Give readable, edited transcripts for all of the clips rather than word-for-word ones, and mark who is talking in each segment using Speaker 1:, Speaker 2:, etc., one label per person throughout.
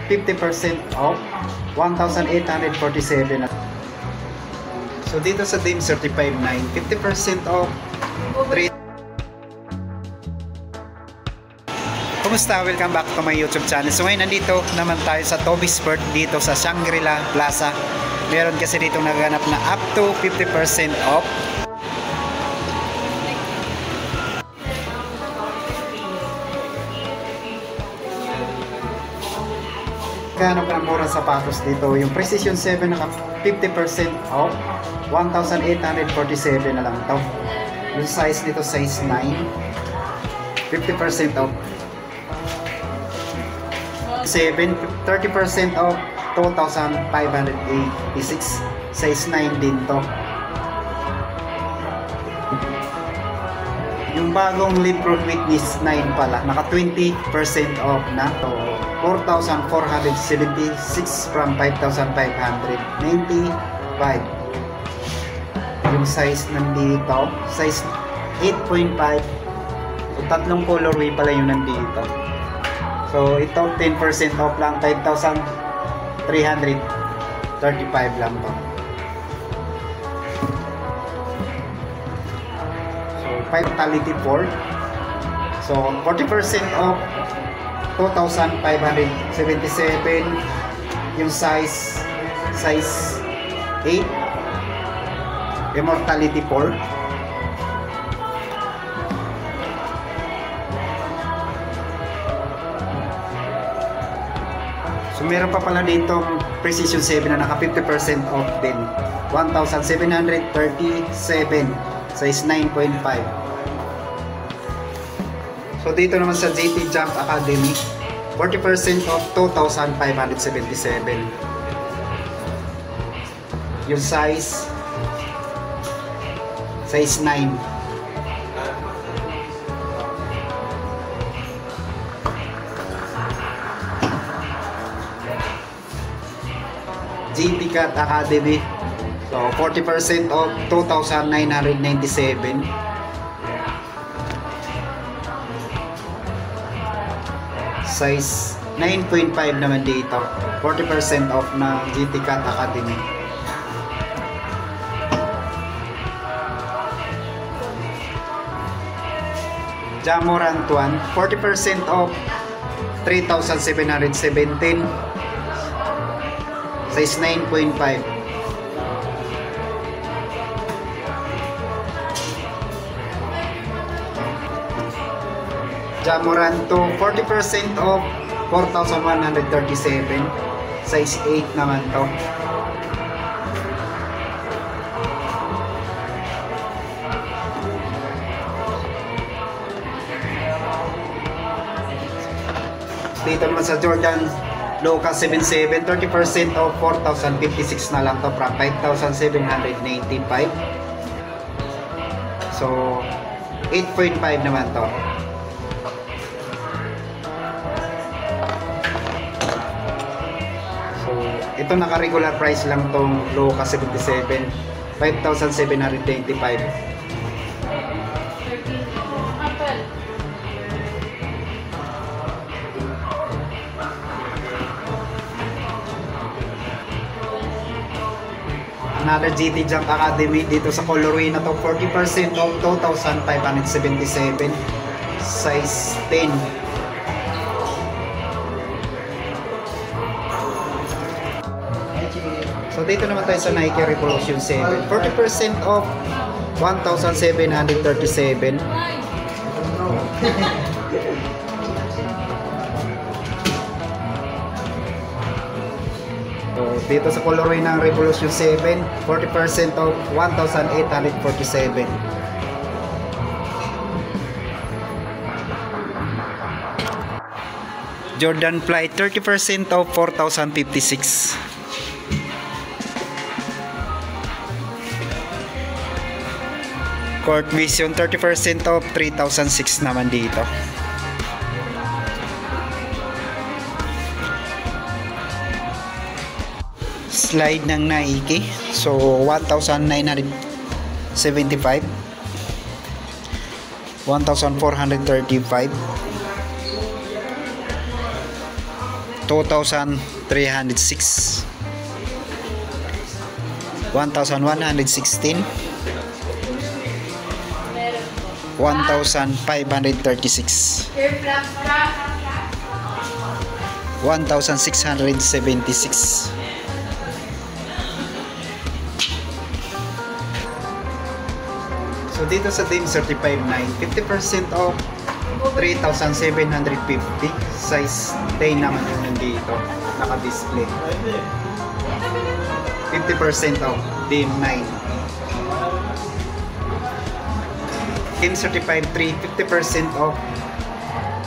Speaker 1: 50% off, 1,847. So dito sa DIM 35.9, 50% off, 3. Kumusta? Welcome back to my YouTube channel. So ngayon nandito naman tayo sa Toby's Sport dito sa Shangri-La Plaza. Meron kasi dito nagaganap na up to 50% off. Ganap ng murang sapatos dito. Yung Precision 7 naka 50% off, 1,847 na lang to. Yung size nito size 9, 50% off. 7, 30% off, 2,586. Size 9 din to. Yung bagong Limpron Witness 9 pala, naka 20% off na. So, 4,476 from 5,595. Yung size nandito, size 8.5. So, tatlong colorway pala yung nandito. So, ito 10% off lang, 5,335 lang to. So, 5 4. So, 40% off, 2,577. Yung size 8, Immortality 4. So meron pa pala dito Precision 7 na naka 50% off din, 1,737, size 9.5. So dito naman sa JT Jump Academy, 40% off, 2,577. Yung size 9. JT Cat Academy, so 40% off, 2,997. Size 9.5 naman dito, 40% off na JT Cat Academy. Jamorant 1, 40% off, 3,717. Size 9.5. Jamorant 2, 40% off, 4,137. Size 8 naman to. Dito naman sa Jordan Loca 77, 30% off, 4,056 na lang to from 5,795. So 8.5 naman to. So ito naka regular price lang tong Loca 77, 5,795. Another GT Jump Academy dito sa colorway na to, 40% off, 2,577, size 10. So dito naman tayo sa Nike Revolution 7, 40% off, 1,737. Dito sa colorway ng Revolution 7, 40% off, 1,847. Jordan Flight, 30% off, 4,056. Court Vision, 30% off, 3,006 naman dito. Slide ng Nike, so 1,975, 1,435. 2,306, 1,116, 1,536, 1,676, 'So dito sa DIM certified 9, 50% off 3,750. Size 10 naman yung nandito, naka-display. 50% off DIM 9. DIM certified 3, 50% off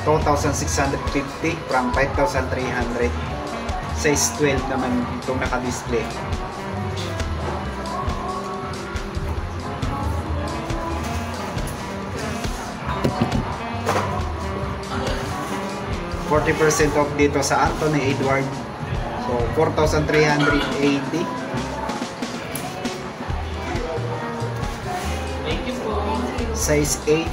Speaker 1: 2,650 from 5,300. Size 12 naman itong naka-display. 40% off dito sa Anthony Edward. So 4,380.
Speaker 2: Thank you po.
Speaker 1: Size 8.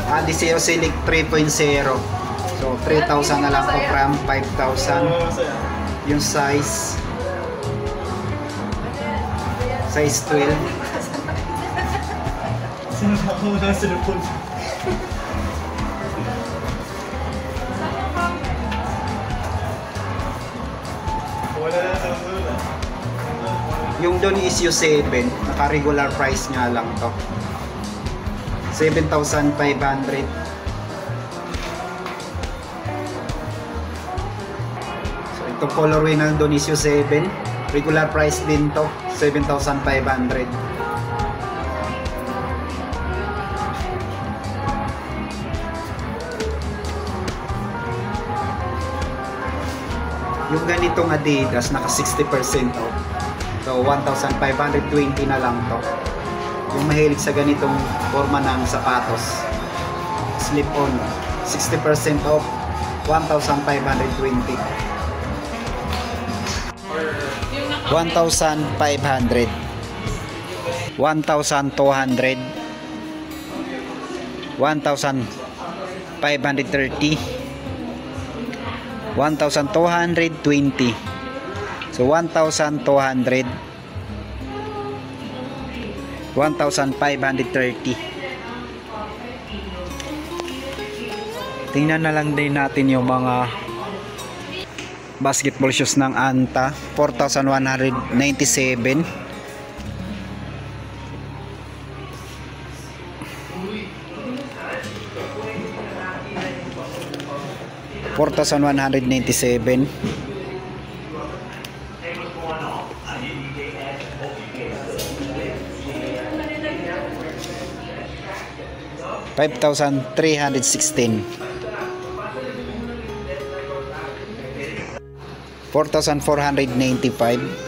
Speaker 1: Adiseo Silic 3.0. So 3,000 na lang po from 5,000. Yung size 12.
Speaker 2: Sinunod mo na sa lupon. Wala na sa lupon.
Speaker 1: Yung doon issue 7, naka-regular price nga lang to. 7,500. So itong colorway na doon issue 7, regular price din to, 7,500. Yung ganitong Adidas naka 60% off. So 1,520 na lang to. Yung mahilig sa ganitong forma ng sapatos, slip on, 60% off, 1,520. 1,500, 1,200, 1,530, 1,220. So 1,200, 1,530. Tingnan na lang din natin yung mga basketball shoes ng Anta. 4,197. 4,197. 5,316. 4,495.